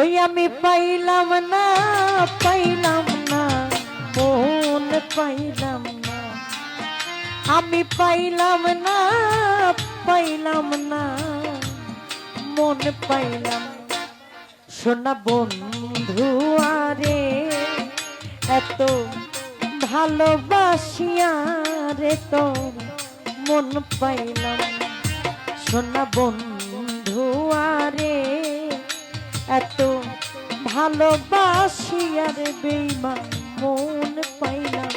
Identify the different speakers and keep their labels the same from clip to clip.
Speaker 1: ওই আমি পাইলাম না মন পাইলাম না, আমি পাইলাম না মন পাইলাম। সোনা বন্ধু আরে এত ভালোবাসিয়া রে তোর মন পাইলাম। সোনা বন্ধু আরে এত ভালোবাসিয়া রে বেঈমান মন পাইলাম।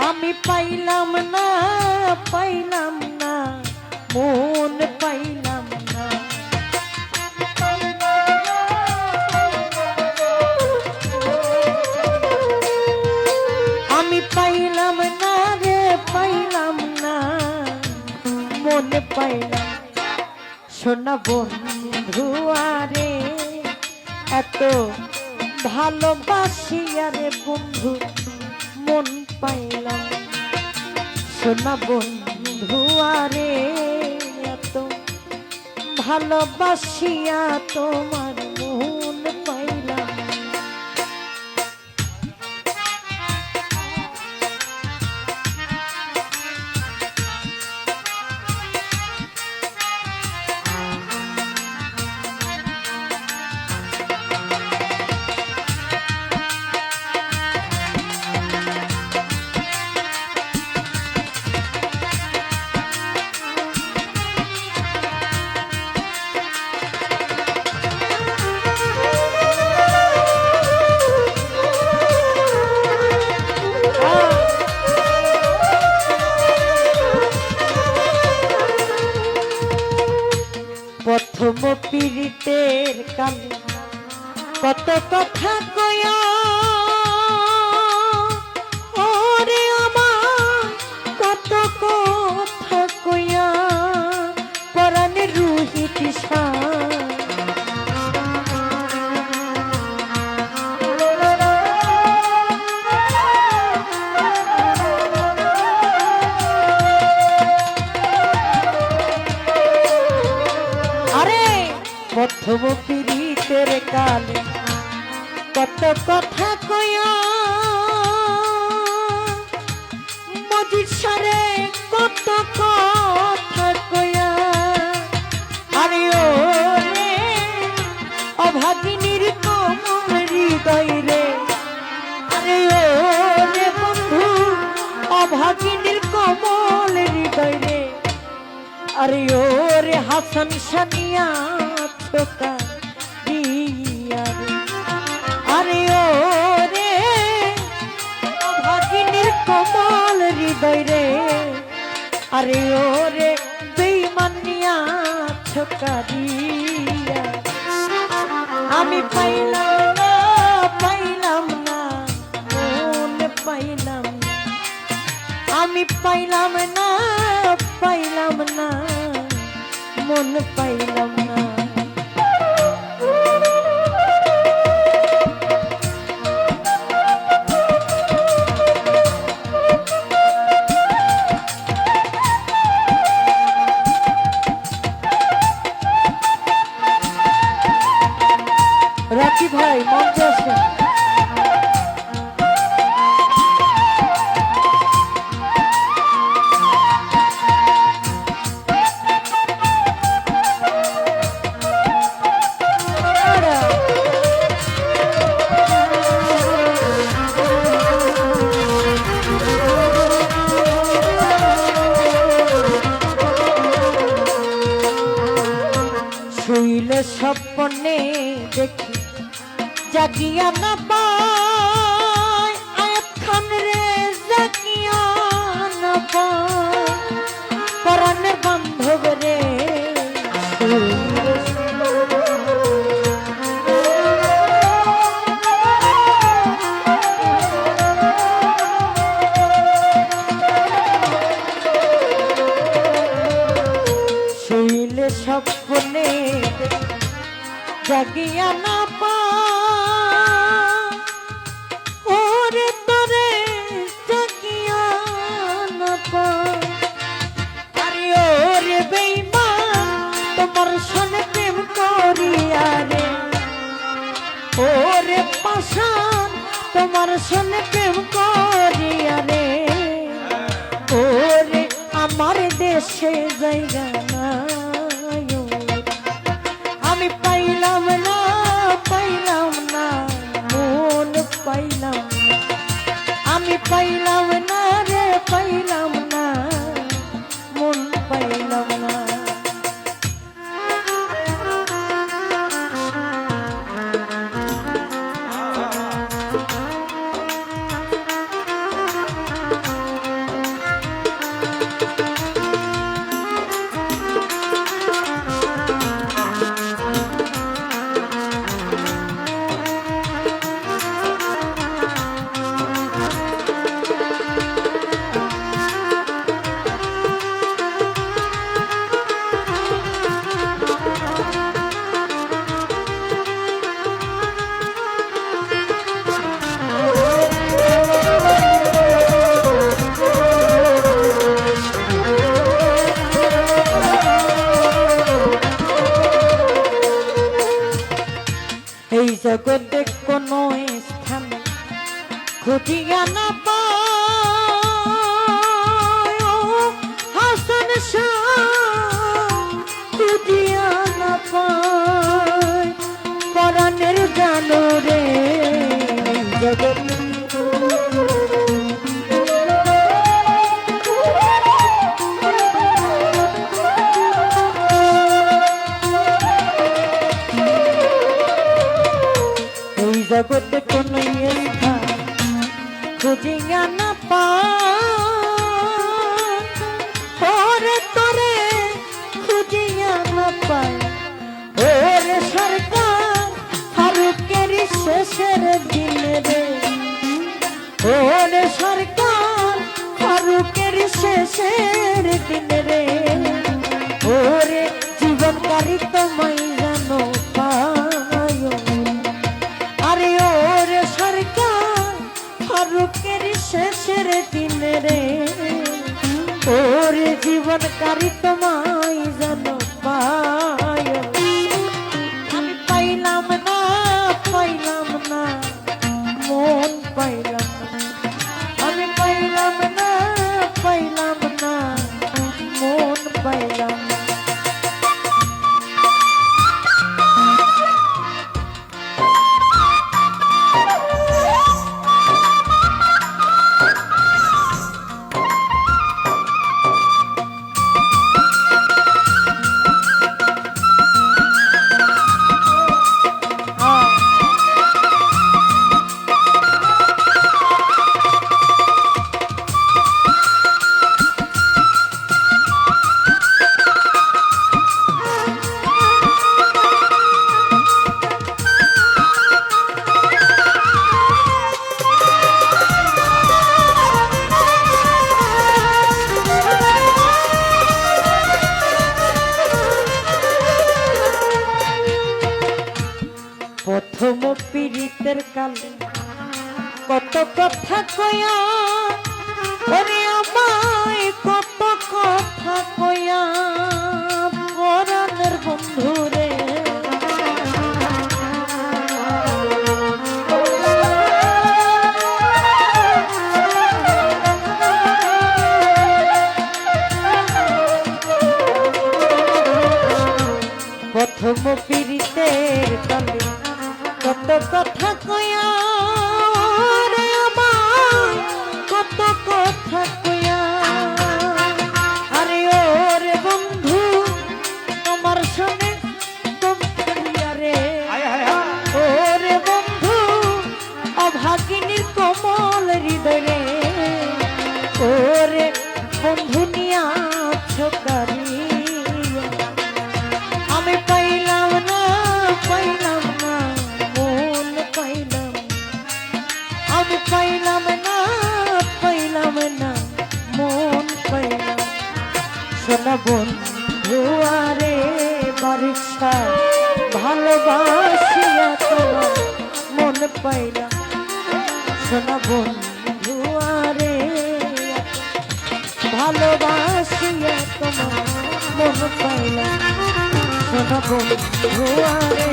Speaker 1: আমি পাইলাম না মন পাইলাম না। আমি পাইলাম না রে পাইলাম না মন পাইলাম। সোনা বন্ধু আরে এত ভালোবাসিয়া রে বন্ধু মন পাইলাম। সোনা বন্ধু আরে এত ভালোবাসিয়া তোমার মন পাইলাম। প্রথম পীড়িতের কালে কত কথা কয়া ওরে আমার, কত কথা কয়া পরাণের রুহি তৃষা। প্রথম পীড়িতের কালে কত কথা কয়া মজিদ সারে কত কথা কয়া। আরে ও রে অভাগিনীর কোমল হৃদয় রে, আরে ও রে বন্ধু অভাগিনীর কোমল হৃদয় রে। আরে ও রে হাসান সানিয়া ছোকা দিয়া রে, আরে ও রে ভাগিনীর কোমল হৃদয় রে। আরে ও রে বেঈমানিয়া ছোকা দিয়া। আমি পাইলাম না মন পাইলাম না, আমি পাইলাম না মন পাইলাম না। রাকি ভাই মঞ্চে আসেন। শুইলে স্বপ্নে দেখি জাগিয়া না পায়, আয়াত খান রে জাগিয়া না পায় পরাণের বান্ধব রে। শুইলে স্বপ্নে জাগিয়া না পায়, ওরে তোরে জাগিয়া না পায়। আরে ওরে বেঈমান তোমার সনে প্রেম করিয়া রে, সে জায়গা নাই আমি পাইলাম না মন পাইলাম আমি পাইলাম না রে পাইলাম না মন পাইলাম না জগতে কোনো স্থানে খুঁজিয়া না পায় হাসান শাহ খুঁজিয়া না পায় পরাণের জানো রে জগতে জগতে কোন স্থান খুঁজিয়া না পায় তোরে খুঁজিয়া না পায় ওরে সরকার ফারুকের শেষের দিন রে ওরে সরকার ফারুকের শেষের দিন রে ওরে জীবনকারী তোমায় জানো ফারুকের শেষের দিন রে ওরে জীবনকারী তোমায় জানো পায় আমি পাইলাম না মন পাইলাম না আমি পাইলাম না মন পাইলাম না প্রথম পীড়িতের কালে কত কথা কয়া ওরে আমায় কত কথা কয়া পরাণের বন্ধু রে প্রথম পীড়িতের কালে কত কথা কয়া রে আমায় কত কথা কয়া আরে ওরে বন্ধু তোমার সনে তোমরিয়া রে ওরে বন্ধু অভাগিনীর কোমল হৃদয়ে ওরে বন্ধু নিয়া ছোকারি আমি পাইলাম না মন পাইলাম আমি পাইলাম না মন পাইলাম সোনা বন্ধু আরে বারিশা ভালোবাসিয়া তোমার মন পাইলাম সোনা বন্ধু আরে ভালোবাসিয়া তোমার মন পাইলাম সোনা বন্ধু আরে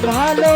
Speaker 1: ভালো